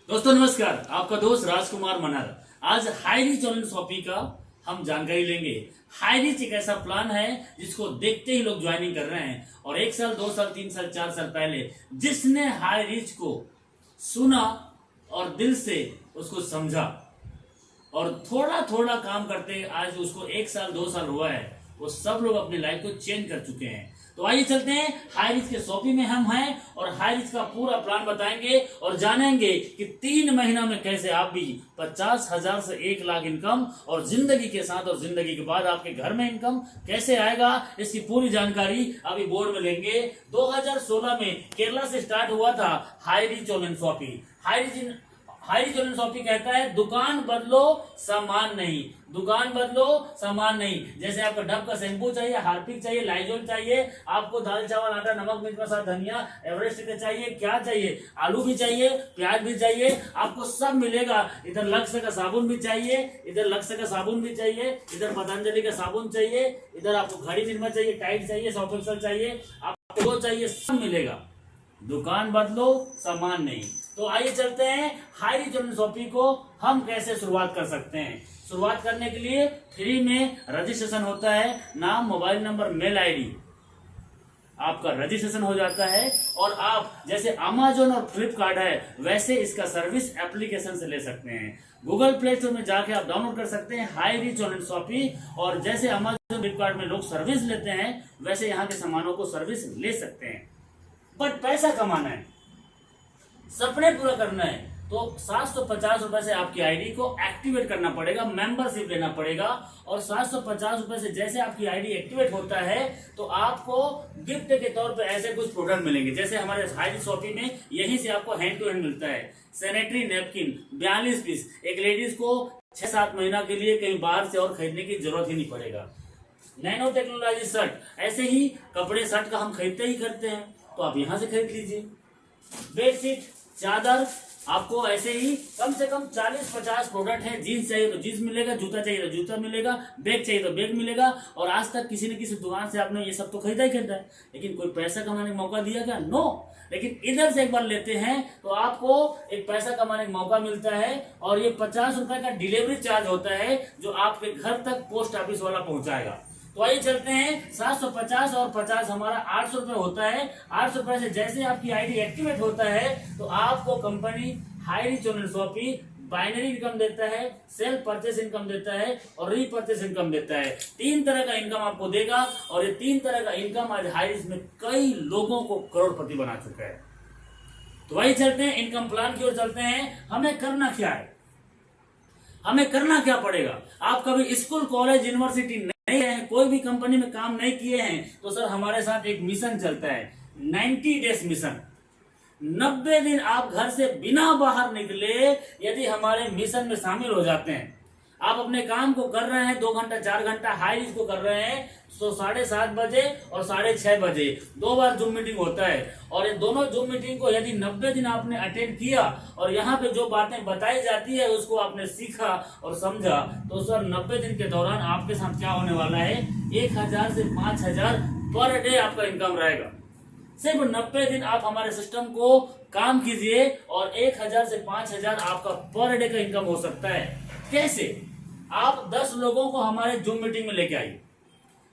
दोस्तों नमस्कार, आपका दोस्त राजकुमार मनहर। आज हाई रीच ऑनलाइन शॉपिंग का हम जानकारी लेंगे। हाई रीच एक ऐसा प्लान है जिसको देखते ही लोग ज्वाइनिंग कर रहे हैं और 1 साल 2 साल 3 साल 4 साल पहले जिसने हाई रीच को सुना और दिल से उसको समझा और थोड़ा थोड़ा काम करते आज उसको 1 साल 2 साल हुआ है, वो सब लोग अपनी लाइफ को चेंज कर चुके हैं। तो आइए चलते हैं हाई रिच के शॉपिंग में हम हैं और हाई रिच का पूरा प्लान बताएंगे और जानेंगे कि 3 महीना में कैसे आप भी 50,000 से 1 लाख इनकम और जिंदगी के साथ और जिंदगी के बाद आपके घर में इनकम कैसे आएगा, इसकी पूरी जानकारी अभी बोर्ड में लेंगे। 2016 में केरला से स्टार्ट हुआ था high rich online shopping. High rich online shopping कहता है दुकान बदलो सामान नहीं, दुकान बदलो सामान नहीं। जैसे आपको डब का शैम्पू चाहिए, हार्पिक चाहिए, लाइजोल चाहिए, आपको दाल चावल आटा नमक मिर्च मसाला धनिया एवरेस्ट का चाहिए, क्या चाहिए, आलू भी चाहिए, प्याज भी चाहिए, आपको सब मिलेगा। इधर लक्स का साबुन भी चाहिए, इधर लक्स का साबुन भी चाहिए, इधर पतंजलि का साबुन चाहिए, इधर आपको घड़ी निर्मा चाहिए, टाइट चाहिए, सर्फ एक्सेल चाहिए, आपको वो चाहिए, सब मिलेगा। दुकान बदलो सामान नहीं। तो आइए चलते हैं हाई रिच ऑनलाइन शॉपिंग को हम कैसे शुरुआत कर सकते हैं। शुरुआत करने के लिए फ्री में रजिस्ट्रेशन होता है, नाम, मोबाइल नंबर, मेल आईडी, आपका रजिस्ट्रेशन हो जाता है और आप जैसे अमेजोन और फ्लिपकार्ट है वैसे इसका सर्विस एप्लीकेशन से ले सकते हैं। गूगल प्ले स्टोर में जाके आप डाउनलोड कर सकते हैं हाई रिच ऑनलाइन शॉपिंग और जैसे अमेजोन फ्लिपकार्ट में लोग सर्विस लेते हैं वैसे यहाँ के सामानों को सर्विस ले सकते हैं। बट पैसा कमाना है, सपने पूरा करना है तो 750 रुपए से आपकी आईडी को एक्टिवेट करना पड़ेगा, मेंबरशिप लेना पड़ेगा और 750 रुपए से जैसे आपकी आईडी एक्टिवेट होता है तो आपको गिफ्ट के तौर पे ऐसे कुछ प्रोडक्ट मिलेंगे। जैसे हमारे हाई रिच शॉपिंग में यहीं से आपको हैंड टू हैंड मिलता है सैनिटरी नैपकिन 42 पीस। एक लेडीज को 6-7 महीना के लिए कहीं बाहर से और खरीदने की जरूरत ही नहीं पड़ेगा। नैनो टेक्नोलॉजी शर्ट, ऐसे ही कपड़े शर्ट का हम खरीदते ही करते हैं तो आप यहां से खरीद लीजिए। बेडशीट, चादर, आपको ऐसे ही कम से कम 40-50 प्रोडक्ट है। जीन्स चाहिए तो जीन्स मिलेगा, जूता चाहिए तो जूता मिलेगा, बैग चाहिए तो बैग मिलेगा। और आज तक किसी न किसी दुकान से आपने ये सब तो खरीदा ही खरीदा है, लेकिन कोई पैसा कमाने का मौका दिया क्या? नो। लेकिन इधर से एक बार लेते हैं तो आपको एक पैसा कमाने का मौका मिलता है और ये 50 रुपए का डिलीवरी चार्ज होता है जो आपके घर तक पोस्ट ऑफिस वाला पहुंचाएगा। तो आइए चलते हैं 750 और 50 हमारा 800 रुपए होता है। 800 रुपए से जैसे आपकी आईडी एक्टिवेट होता है तो आपको company high rich online shopping binary income देता है, सेल्फ परचेस इनकम देता है और रीपरचेस इनकम देता है। 3 तरह का इनकम आपको देगा और ये 3 तरह का इनकम आज हाई रिच में कई लोगों को करोड़पति बना चुका है। तो आइए चलते हैं इनकम प्लान की ओर चलते हैं। हमें करना क्या है, हमें करना क्या पड़ेगा। आप कभी स्कूल कॉलेज यूनिवर्सिटी नहीं गए हैं, कोई भी कंपनी में काम नहीं किए हैं तो सर हमारे साथ एक मिशन चलता है 90 डेज मिशन। 90 दिन आप घर से बिना बाहर निकले यदि हमारे मिशन में शामिल हो जाते हैं, आप अपने काम को कर रहे हैं 2 घंटा 4 घंटा हाई रिच को कर रहे हैं तो 7:30 बजे और 6:30 बजे 2 बार जूम मीटिंग होता है और ये दोनों जूम मीटिंग को यदि 90 दिन आपने अटेंड किया और यहाँ पे जो बातें बताई जाती है उसको आपने सीखा और समझा तो सर 90 दिन के दौरान आपके साथ क्या होने वाला है, 1000 से 5000 पर डे आपका इनकम रहेगा। सिर्फ 90 दिन आप हमारे सिस्टम को काम कीजिए और 1000 से 5000 आपका पर डे का इनकम हो सकता है। कैसे? आप 10 लोगों को हमारे जूम मीटिंग में लेके आइए,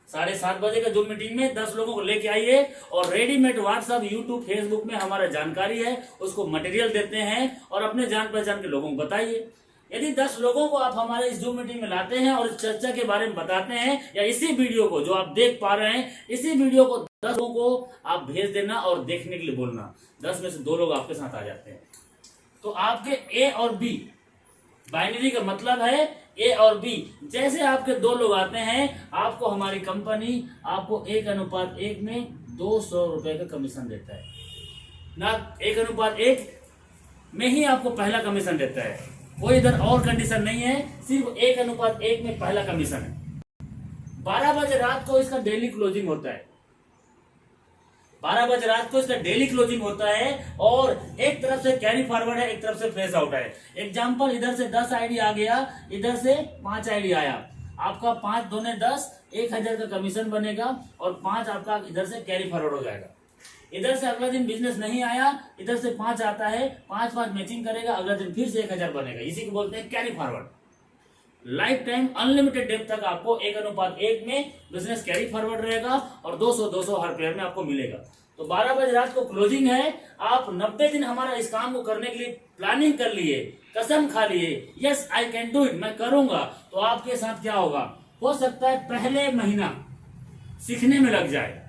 7:30 बजे का जूम मीटिंग में 10 लोगों को लेके आइए और रेडीमेड व्हाट्सएप, यूट्यूब, फेसबुक में हमारा जानकारी है उसको मटेरियल देते हैं और अपने जान पहचान के लोगों को बताइए। यदि 10 लोगों को आप हमारे इस जूम मीटिंग में लाते हैं और इस चर्चा के बारे में बताते हैं या इसी वीडियो को जो आप देख पा रहे हैं इसी वीडियो को 10 लोगों को आप भेज देना और देखने के लिए बोलना, 10 में से 2 लोग आपके साथ आ जाते हैं तो आपके ए और बी, बाइनरी का मतलब है ए और बी, जैसे आपके 2 लोग आते हैं आपको हमारी कंपनी आपको 1:1 में 200 रुपए का कमीशन देता है ना। 1:1 में ही आपको पहला कमीशन देता है, कोई इधर और कंडीशन नहीं है, सिर्फ 1:1 में पहला कमीशन है। 12 बजे रात को इसका डेली क्लोजिंग होता है, 12 बजे रात को इसका डेली क्लोजिंग होता है और एक तरफ से कैरी फॉरवर्ड है, एक तरफ से फ्रेश आउट है। एग्जांपल, इधर से 10 आईडी आ गया, इधर से 5 आईडी आया, आपका 5 दूने 10, 1000 का कमीशन बनेगा और 5 आपका इधर से कैरी फॉरवर्ड हो जाएगा। इधर से अगला दिन बिजनेस नहीं आया, इधर से 5 आता है, 5 मैचिंग करेगा, अगला दिन फिर से 1000 बनेगा। इसी को बोलते हैं carry forward. Life time unlimited डेप तक आपको 1:1 में बिजनेस कैरी फॉरवर्ड रहेगा और 200 हर पेयर में आपको मिलेगा। तो 12 बजे रात को क्लोजिंग है। आप 90 दिन हमारा इस काम को करने के लिए प्लानिंग कर लिए, कसम खा लिए, yes I can do it, मैं करूंगा। तो आपके साथ क्या होगा, हो सकता है पहले महीना सीखने में लग जाए।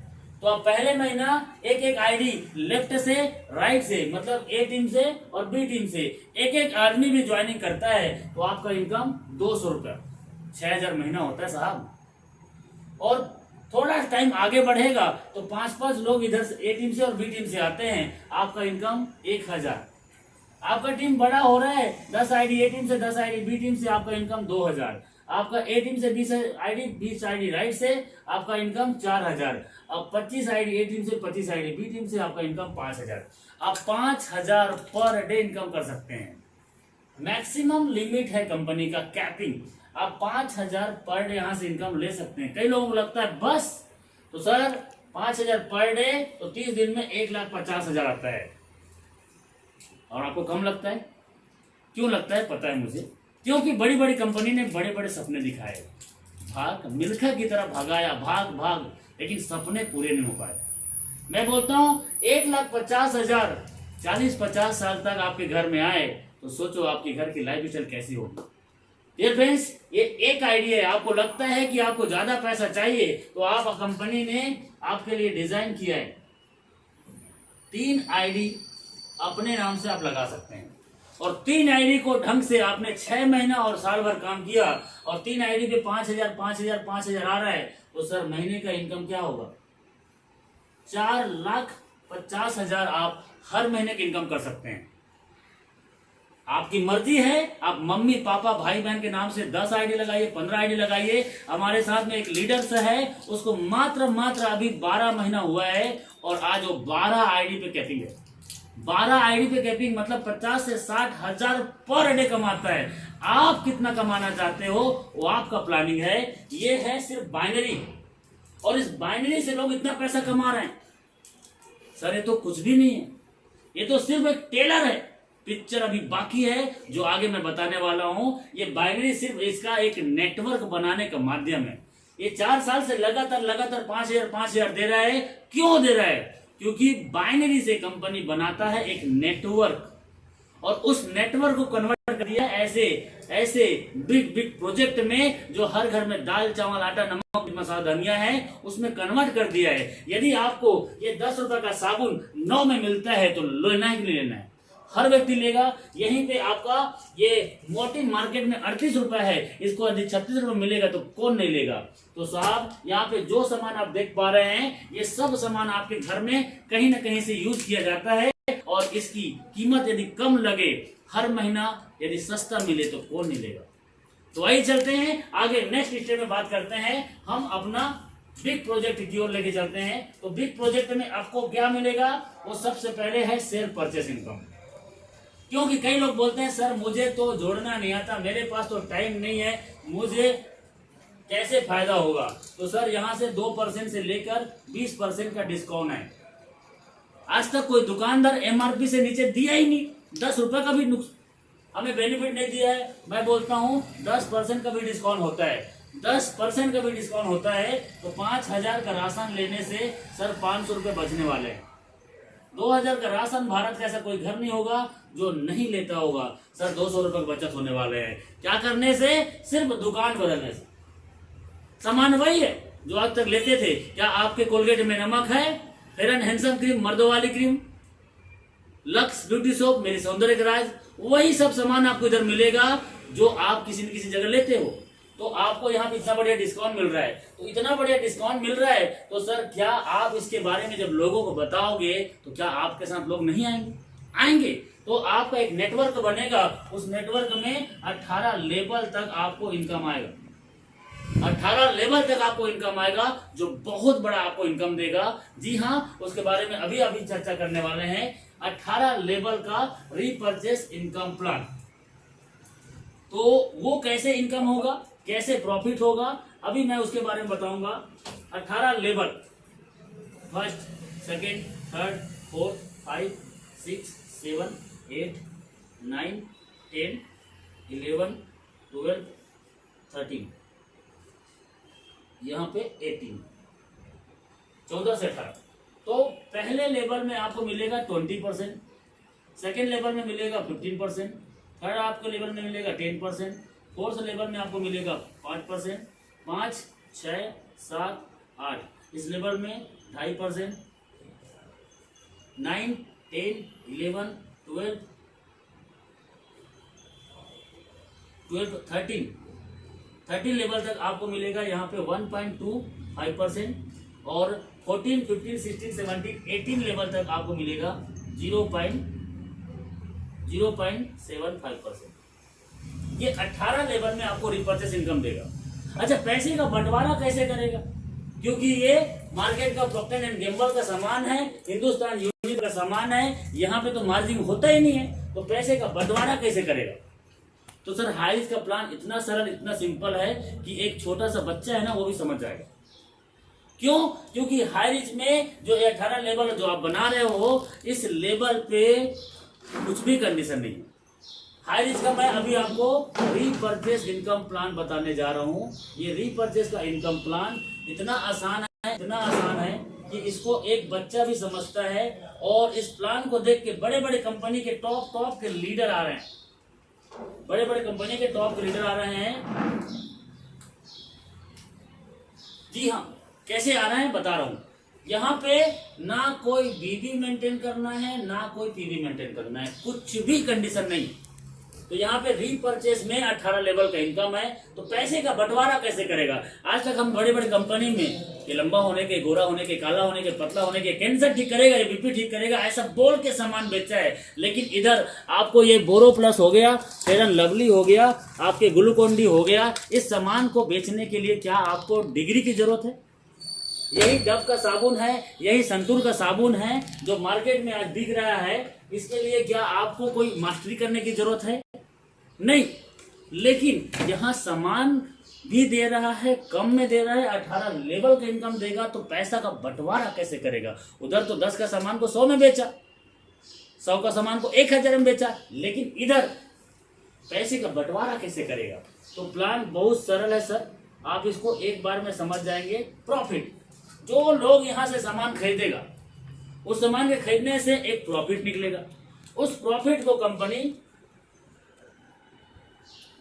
तो आप पहले महीना एक आईडी लेफ्ट से राइट से, मतलब ए टीम से और बी टीम से एक आदमी भी ज्वाइनिंग करता है तो आपका इनकम 200 रुपया, 6000 महीना होता है साहब। और थोड़ा टाइम आगे बढ़ेगा तो 5 लोग इधर से ए टीम से और बी टीम से आते हैं, आपका इनकम 1000। आपका टीम बड़ा हो रहा है, 10 आईडी ए टीम से, 10 आईडी बी टीम से, आपका इनकम 2000। आपका ए टीम से 20 आईडी राइट से, आपका इनकम 4000। अब 25 आईडी ए टीम से, 25 आईडी बी टीम से, आपका इनकम 5000। आप 5000 पर डे इनकम कर सकते हैं। मैक्सिमम लिमिट है कंपनी का कैपिंग, आप 5000 पर डे यहां से इनकम ले सकते हैं। कई लोगों को लगता है बस, तो सर 5000 पर डे तो 30 दिन में 1,50,000 आता है। और आपको कम लगता है, क्यों लगता है पता है मुझे, क्योंकि बड़ी बड़ी कंपनी ने बड़े बड़े सपने दिखाए, भाग मिल्खा की तरह भगाया, भाग, लेकिन सपने पूरे नहीं हो पाए। मैं बोलता हूं 1,50,000 40-50 साल तक आपके घर में आए तो सोचो आपके घर की लाइफ स्टाइल कैसी होगी। ये फ्रेंड्स, ये एक आइडिया है। आपको लगता है कि आपको ज्यादा पैसा चाहिए तो आप कंपनी ने आपके लिए डिजाइन किया है, 3 आईडी अपने नाम से आप लगा सकते हैं। और 3 आईडी को ढंग से आपने 6 महीना और साल भर काम किया और 3 आईडी पे 5,000 आ रहा है तो सर महीने का इनकम क्या होगा, 4,50,000 आप हर महीने की इनकम कर सकते हैं। आपकी मर्जी है, आप मम्मी पापा भाई बहन के नाम से 10 आईडी लगाइए, 15 आईडी लगाइए। हमारे साथ में एक लीडर से है, उसको मात्र अभी 12 महीना हुआ है और आज वो 12 आईडी पे कैपिंग है। 12 आईडी पे कैपिंग मतलब 50 से 60,000 पर डे कमाता है। आप कितना कमाना चाहते हो वो आपका प्लानिंग है। ये है सिर्फ बाइनरी, और इस बाइनरी से लोग इतना पैसा कमा रहे हैं। सर ये तो कुछ भी नहीं है, ये तो सिर्फ एक टेलर है। पिक्चर अभी बाकी है जो आगे मैं बताने वाला हूं। ये बाइनरी सिर्फ इसका एक नेटवर्क बनाने का माध्यम है। ये 4 साल से लगातार 5,000 दे रहा है। क्यों दे रहा है, क्योंकि बाइनरी से कंपनी बनाता है एक नेटवर्क, और उस नेटवर्क को कन्वर्ट कर दिया ऐसे बिग प्रोजेक्ट में, जो हर घर में दाल चावल आटा नमक मसाला धनिया है उसमें कन्वर्ट कर दिया है। यदि आपको ये 10 रुपए का साबुन 9 में मिलता है तो लेना ही नहीं लेना है, हर व्यक्ति लेगा। यहीं पे आपका ये मोटी मार्केट में 38 रुपए है, इसको यदि 36 रुपए मिलेगा तो कौन नहीं लेगा। तो साहब यहाँ पे जो सामान आप देख पा रहे हैं ये सब सामान आपके घर में कहीं ना कहीं से यूज किया जाता है, और इसकी कीमत यदि कम लगे, हर महीना यदि सस्ता मिले तो कौन नहीं लेगा। तो वही चलते हैं आगे, नेक्स्ट स्टेप में बात करते हैं। हम अपना बिग प्रोजेक्ट की ओर लेके चलते हैं। तो बिग प्रोजेक्ट में आपको क्या मिलेगा, वो सबसे पहले है सेल परचेस इनकम। क्योंकि कई लोग बोलते हैं सर मुझे तो जोड़ना नहीं आता, मेरे पास तो टाइम नहीं है, मुझे कैसे फायदा होगा। तो सर यहाँ से 2% से लेकर 20% का डिस्काउंट है। आज तक कोई दुकानदार एमआरपी से नीचे दिया ही नहीं, 10 रुपए का भी हमें बेनिफिट नहीं दिया है। मैं बोलता हूँ 10% का भी डिस्काउंट होता है, 10% का भी डिस्काउंट होता है। तो 5,000 का राशन लेने से सर 500 रुपए बचने वाले हैं। 2,000 का राशन, भारत का ऐसा कोई घर नहीं होगा जो नहीं लेता होगा। सर 200 रुपए की बचत होने वाले हैं। क्या करने से, सिर्फ दुकान बदलने से। सामान वही है जो आज तक लेते थे। क्या आपके कोलगेट में नमक है, फेयर एंड हैंडसम क्रीम, मर्दों वाली क्रीम, लक्स ब्यूटी सोप, मेरी सौंदर्य का राज, वही सब सामान आपको इधर मिलेगा जो आप किसी न किसी जगह लेते हो। तो आपको यहाँ पे इतना बढ़िया डिस्काउंट मिल रहा है। तो इतना बढ़िया डिस्काउंट मिल रहा है तो सर क्या आप इसके बारे में जब लोगों को बताओगे तो क्या आपके साथ लोग नहीं आएंगे। तो आपका एक नेटवर्क बनेगा, उस नेटवर्क में 18 लेवल तक आपको इनकम आएगा। 18 लेवल तक आपको इनकम आएगा, जो बहुत बड़ा आपको इनकम देगा। जी हाँ, उसके बारे में अभी चर्चा करने वाले हैं। 18 लेवल का रीपर्चेस इनकम प्लान। तो वो कैसे इनकम होगा, कैसे प्रॉफिट होगा, अभी मैं उसके बारे में बताऊंगा। 18 level, first, second, third, fourth, 5, 6, 7, 8, 9, 10, 11, 12, 13, यहाँ पे 18, 14 से 18। तो पहले लेवल में आपको मिलेगा 20%, सेकेंड लेवल में मिलेगा 15%, थर्ड आपको लेवल में मिलेगा 10%, फोर्थ लेवल में आपको मिलेगा 5%, 5, 6, 7, 8 इस लेवल में 2.5%, 9, 10, 11, 12, 13 लेवल तक आपको मिलेगा यहाँ पे 1.25%, और 14, 15, 16, 17, 18 लेवल तक आपको मिलेगा 0.75%। ये 18 लेवल में आपको रिपर्चेस इनकम देगा। अच्छा, पैसे का बंटवारा कैसे करेगा? क्योंकि ये मार्केट का प्रॉक्टर एंड गैम्बल का सामान है, हिंदुस्तान यूनिवर्सल का सामान है, यहाँ पे तो मार्जिन होता ही नहीं है, तो पैसे का बंटवारा कैसे करेगा? तो सर हाईरिस्क का प्लान इतना सरल, इतना सिंपल है कि एक छोटा सा बच्चा है ना वो भी समझ जाएगा। क्यों? क्योंकि हाईरिस्क में जो 18 लेवल जो आप बना रहे हो, इस लेवल पे कुछ भी कंडीशन नहीं है। हाईरिस्क का मैं अभी आपको रीपर्चेस इनकम प्लान बताने जा रहा हूँ। ये रीपर्चेस का इनकम प्लान इतना आसान है कि इसको एक बच्चा भी समझता है, और इस प्लान को देख के बड़े बड़े कंपनी के टॉप के लीडर आ रहे हैं, बड़े कंपनी के टॉप लीडर आ रहे हैं। जी हाँ, कैसे आ रहे हैं बता रहा हूं। यहाँ पे ना कोई बीबी मेंटेन करना है, ना कोई पीबी मेंटेन करना है, कुछ भी कंडीशन नहीं। तो यहाँ पे रीपर्चेस में 18 लेवल का इनकम है, तो पैसे का बंटवारा कैसे करेगा? आज तक हम बड़े बड़े कंपनी में ये लंबा होने के, गोरा होने के, काला होने के, पतला होने के, कैंसर ठीक करेगा, ये बीपी ठीक करेगा, ऐसा बोल के सामान बेचा है। लेकिन इधर आपको ये बोरो प्लस हो गया, फेयर एंड लवली हो गया, आपके ग्लूकोन डी हो गया, इस सामान को बेचने के लिए क्या आपको डिग्री की जरूरत है? यही डव का साबुन है, यही संतूर का साबुन है जो मार्केट में आज बिक रहा है, इसके लिए क्या आपको कोई मास्टरी करने की जरूरत है? नहीं। लेकिन यहाँ सामान भी दे रहा है, कम में दे रहा है, 18 लेवल का इनकम देगा, तो पैसा का बंटवारा कैसे करेगा? उधर तो 10 का सामान को 100 में बेचा, 100 का सामान को 1000 में बेचा, लेकिन इधर पैसे का बंटवारा कैसे करेगा? तो प्लान बहुत सरल है सर, आप इसको एक बार में समझ जाएंगे। प्रॉफिट, जो लोग यहाँ से सामान खरीदेगा, उस सामान के खरीदने से एक प्रॉफिट निकलेगा, उस प्रॉफिट को कंपनी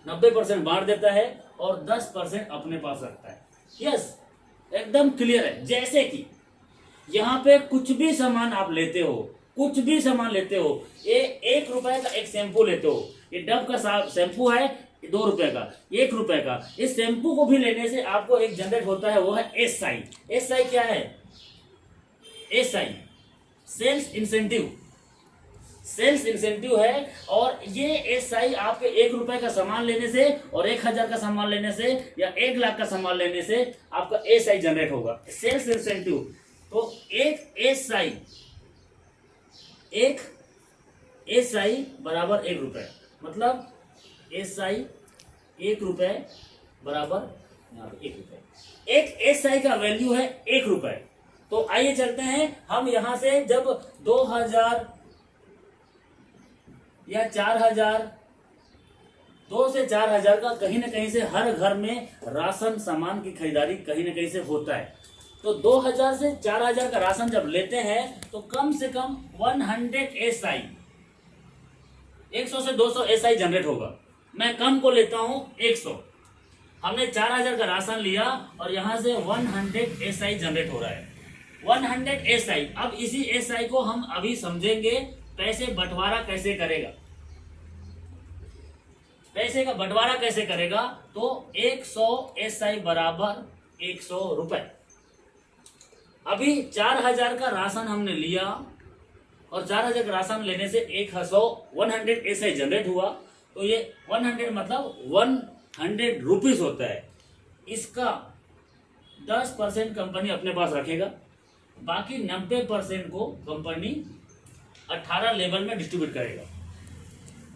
90% बांट देता है और 10% अपने पास रखता है। यस, एकदम क्लियर है। जैसे कि यहाँ पे कुछ भी सामान आप लेते हो, कुछ भी सामान लेते हो, ये 1 रुपए का एक शैम्पू लेते हो, ये डव का शैम्पू है 2 रुपए का, 1 रुपए का, इस शैम्पू को भी लेने से आपको एक जनरेट होता है, वो है SI। SI क्या है? SI sales incentive, sales incentive है। और ये SI आपके 1 रुपए का सामान लेने से और 1000 का सामान लेने से या 1 लाख का सामान लेने से आपका SI जनरेट होगा, सेल्स इंसेंटिव। तो एक SI बराबर 1 रुपए, मतलब SI 1 रुपए बराबर यहाँ पे 1 रुपए। एक SI का वैल्यू है 1 रुपए। तो आइए चलते हैं हम यहाँ से, जब 2000 या 4000, 2 से 4000 का कहीं ना कहीं से हर घर में राशन सामान की खरीदारी कहीं ना कहीं से होता है। तो 2000 से 4000 का राशन जब लेते हैं तो कम से कम 100 SI, 100 से 200 SI जनरेट होगा। मैं कम को लेता हूं 100। हमने 4000 का राशन लिया और यहां से 100 SI जनरेट हो रहा है, 100 SI। अब इसी SI को हम अभी समझेंगे पैसे बंटवारा कैसे करेगा। पैसे का बंटवारा कैसे करेगा? तो 100 SI बराबर 100 रुपए। अभी 4000 का राशन हमने लिया और 4000 का राशन लेने से 100 SI जनरेट हुआ, तो ये 100 मतलब 100 रुपीज होता है। इसका 10% कंपनी अपने पास रखेगा, बाकी 90% को कंपनी 18 लेवल में डिस्ट्रीब्यूट करेगा।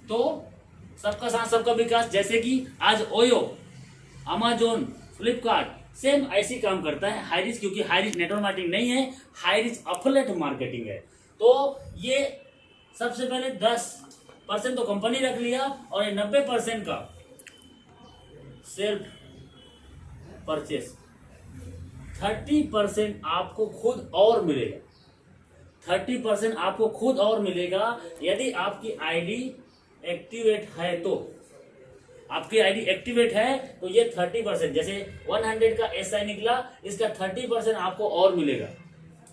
तो सबका साथ सबका विकास, जैसे कि आज ओयो, अमेजोन, फ्लिपकार्ट सेम ऐसी काम करता है हाईरिच, क्योंकि हाईरिच नेटवर्क मार्केटिंग नहीं है, हाईरिच अफिलिएट मार्केटिंग है। तो ये सबसे पहले 10% तो कंपनी रख लिया और ये 90% का सेल्फ परचेस, 30% आपको खुद और मिलेगा। 30% आपको खुद और मिलेगा यदि आपकी आईडी एक्टिवेट है। तो आपकी आईडी एक्टिवेट है तो ये 30%, जैसे 100 का एसआई निकला, इसका 30% आपको और मिलेगा,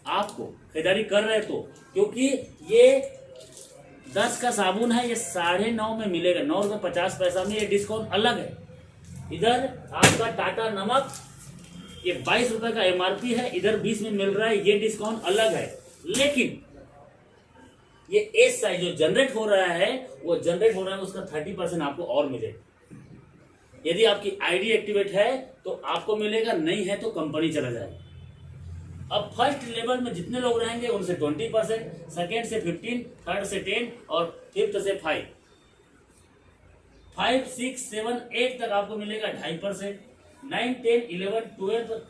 आपको खरीदारी कर रहे तो। क्योंकि ये 10 का साबुन है, ये 9.5 में मिलेगा, 9 रुपये 50 पैसा में, ये डिस्काउंट अलग है। इधर आपका टाटा नमक ये 22 रुपए का एमआरपी है, इधर 20 में मिल रहा है, ये डिस्काउंट अलग है। लेकिन ये एसआई जो जनरेट हो रहा है, वो जनरेट हो रहा है, उसका 30% आपको और मिलेगा। यदि आपकी आईडी एक्टिवेट है तो आपको मिलेगा, नहीं है तो कंपनी चला जाएगा। अब फर्स्ट लेवल में जितने लोग रहेंगे उनसे 20%, सेकेंड से 15, थर्ड से 10 और फिफ्थ से 5, 6, 7, 8 तक आपको मिलेगा 2.5%, 9, 10, 11, 12,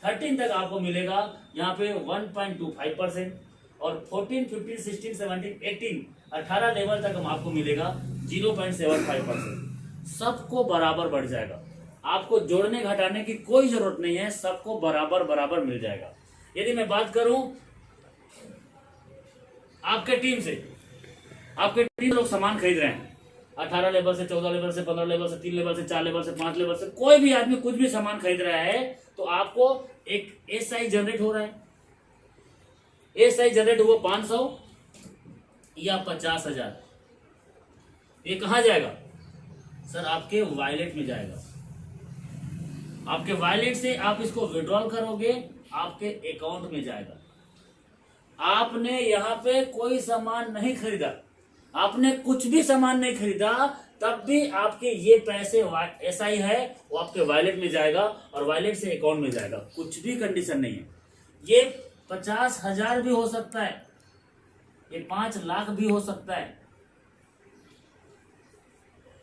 13 तक आपको मिलेगा यहाँ पे 1.25%, और 14, 15, 16, 17, 18, 18 लेवल तक हम आपको मिलेगा 0.75%। सबको बराबर बढ़ जाएगा, आपको जोड़ने घटाने की कोई जरूरत नहीं है, सबको बराबर बराबर मिल जाएगा। यदि मैं बात करूं आपके टीम से, आपके टीम लोग सामान खरीद रहे हैं 18 लेवल से, 14 लेवल से, 15 लेवल से, 3 लेवल से, 4 लेवल से, 5 लेवल से, कोई भी आदमी कुछ भी सामान खरीद रहा है तो आपको एक एसआई जनरेट हो रहा है। एसआई जनरेट हुआ 500 या 50,000, ये कहां जाएगा सर? आपके वॉलेट में जाएगा। आपके वॉलेट से आप इसको विड्रॉल करोगे, आपके अकाउंट में जाएगा। आपने यहाँ पे कोई सामान नहीं खरीदा, आपने कुछ भी सामान नहीं खरीदा, तब भी आपके ये पैसे एसआई है वो आपके वॉलेट में जाएगा और वॉलेट से अकाउंट में जाएगा। कुछ भी कंडीशन नहीं है। ये 50,000 भी हो सकता है, ये 5 लाख भी हो सकता है।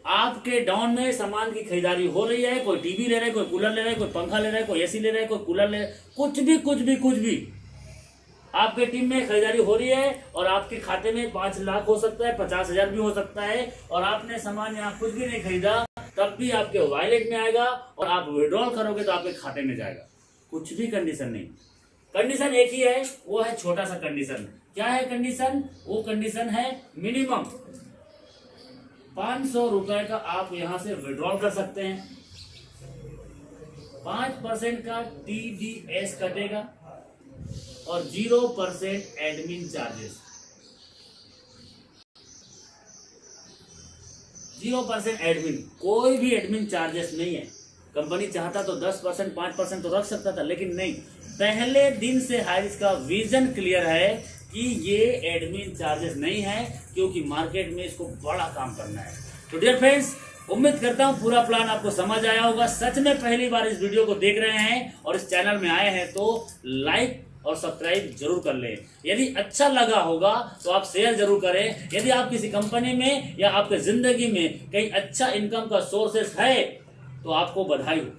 आपके डाउन में सामान की खरीदारी हो रही है, कोई टीवी ले रहा है, कोई कूलर ले रहा है, कोई पंखा ले रहा है, कोई एसी ले रहा है, कोई कूलर ले रहा है, कुछ भी आपके टीम में खरीदारी हो रही है और आपके खाते में 5 लाख हो सकता है, 50,000 भी हो सकता है, और आपने सामान यहाँ कुछ भी नहीं खरीदा, तब भी आपके वॉलेट में आएगा और आप विड्रॉल करोगे तो आपके खाते में जाएगा। कुछ भी कंडीशन नहीं, कंडीशन एक ही है, वो है छोटा सा कंडीशन। क्या है कंडीशन? वो कंडीशन है मिनिमम 500 रुपए का आप यहां से विड्रॉल कर सकते हैं। 5% का टीडीएस कटेगा और 0% एडमिन चार्जेस। 0% एडमिन, कोई भी एडमिन चार्जेस नहीं है। कंपनी चाहता तो 10%, 5% तो रख सकता था, लेकिन नहीं। पहले दिन से हाईरिच का विजन क्लियर है कि ये एडमिन चार्जेस नहीं है, क्योंकि मार्केट में इसको बड़ा काम करना है। तो डियर फ्रेंड्स, उम्मीद करता हूं पूरा प्लान आपको समझ आया होगा। सच में पहली बार इस वीडियो को देख रहे हैं और इस चैनल में आए हैं तो लाइक और सब्सक्राइब जरूर कर लें। यदि अच्छा लगा होगा तो आप शेयर जरूर करें। यदि आप किसी कंपनी में या आपके जिंदगी में कहीं अच्छा इनकम का सोर्सेस है तो आपको बधाई हो,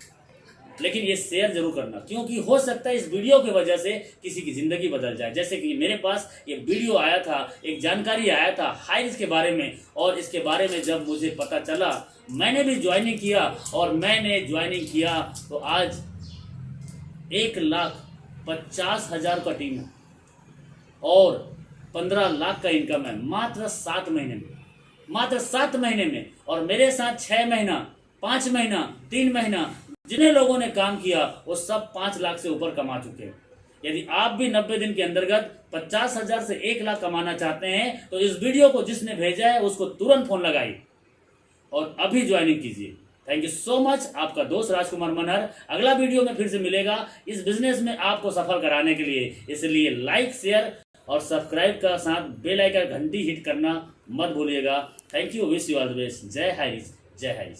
लेकिन ये शेयर जरूर करना, क्योंकि हो सकता है इस वीडियो की वजह से किसी की जिंदगी बदल जाए। जैसे कि मेरे पास ये वीडियो आया था, एक जानकारी आया था हाईरिच के बारे में, और इसके बारे में जब मुझे पता चला मैंने भी ज्वाइनिंग किया, और मैंने ज्वाइनिंग किया तो आज 1,50,000 का टीम है और 15 लाख का इनकम है मात्र 7 महीने में, मात्र 7 महीने में। और मेरे साथ 6 महीना, 5 महीना, 3 महीना जिन्हें लोगों ने काम किया वो सब 5 लाख से ऊपर कमा चुके हैं। यदि आप भी 90 दिन के अंतर्गत 50,000 से 1 लाख कमाना चाहते हैं तो इस वीडियो को जिसने भेजा है उसको तुरंत फोन लगाइए और अभी ज्वाइनिंग कीजिए। Thank you so much. आपका दोस्त राजकुमार मनहर अगला वीडियो में फिर से मिलेगा इस बिजनेस में आपको सफल कराने के लिए। इसलिए लाइक, शेयर और सब्सक्राइब का साथ बेल आइकन घंटी हिट करना मत भूलिएगा। Thank you, wish you all the best. जय हाईरिच, जय हाईरिच।